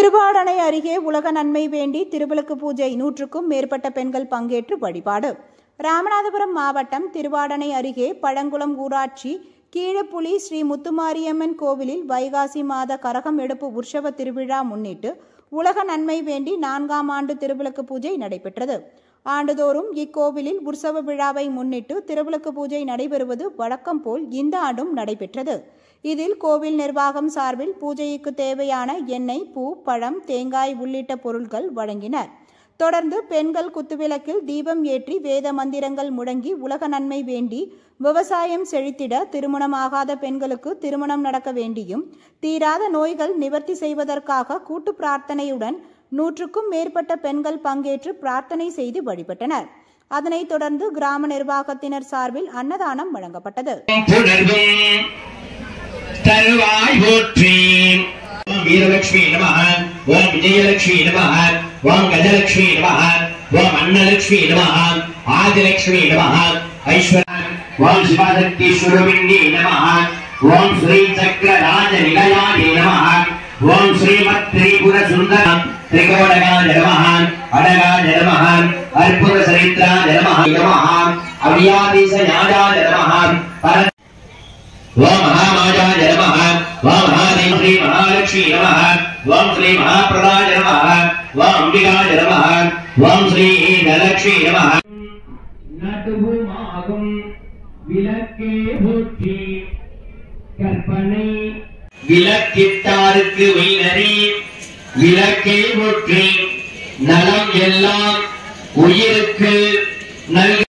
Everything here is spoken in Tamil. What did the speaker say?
திருவாடனை அருகே உலக நன்மை வேண்டி திருவிளக்கு பூஜை 100க்கும் மேற்பட்ட பெண்கள் பங்கேற்று வழிபாடு. ராமநாதபுரம் மாவட்டம் திருவாடனை அருகே பழங்குளம் ஊராட்சி கீழப்புலி ஸ்ரீ முத்துமாரியம்மன் கோவிலில் வைகாசி மாத கரகம் எடுப்பு உற்சவ திருவிழா முன்னிட்டு உலக நன்மை வேண்டி 4ஆம் ஆண்டு திருவிளக்கு பூஜை நடைபெற்றது. ஆண்டுதோறும் இக்கோவிலில் உற்சவ விழாவை முன்னிட்டு திருவிளக்கு பூஜை நடைபெறுவது வழக்கம் போல் இந்த ஆண்டும் நடைபெற்றது. இதில் கோவில் நிர்வாகம் சார்பில் பூஜைக்கு தேவையான எண்ணெய், பூ, பழம், தேங்காய் உள்ளிட்ட பொருட்கள் வழங்கினர். தொடர்ந்து பெண்கள் குத்துவிளக்கில் தீபம் ஏற்றி வேத மந்திரங்கள் முழங்கி உலக நன்மை வேண்டி விவசாயம் செழித்திட, திருமணமாகாத பெண்களுக்கு திருமணம் நடக்க வேண்டியும் தீராத நோய்கள் நிவர்த்தி செய்வதற்காக கூட்டு பிரார்த்தனையுடன் 100க்கும் மேற்பட்ட பெண்கள் பங்கேற்று பிரார்த்தனை செய்து வழிபட்டனர். அதனைத் தொடர்ந்து கிராம நிர்வாகத்தினர் சார்பில் அன்னதானம் வழங்கப்பட்டது. ஓம் வீரலட்சுமி நமஹ, ஓம் விஜயலட்சுமி நமஹ, ஓம் கஜலட்சுமி நமஹ, ஓம் அன்னலட்சுமி நமஹ, ஆதிலட்சுமி நமஹ, ஐஸ்வர்யம், ஓம் சிவசக்தி சுரபின்னி நமஹ, ஓம் ஸ்ரீ சக்கரராஜ நிலையாய நமஹ, ஓம் ஸ்ரீமத் திரிபுர சுந்தர திரிகோணகாய நமஹ, அடகாய நமஹ, அற்புத சரித்ராய நமஹ நமஹ, அவ்யாதீச ஞானாய நமஹ, ஓம் மகாமாயாய நமஹ, ஓம் மகாதேவி ஸ்ரீ மகாலட்சுமி நமஹ, ஓம் ஸ்ரீ மகாபிரதாய நமஹ, ஓம் அம்பிகாய நமஹ, ஓம் ஸ்ரீ தனலட்சுமி நமஹ. நடுவுமாகும் விளக்கே போற்றி கற்பனை விளக்கிட்டாருக்கு உயிரறி விளக்கே போற்றி நலம் எல்லாம் உயிருக்கு நல்க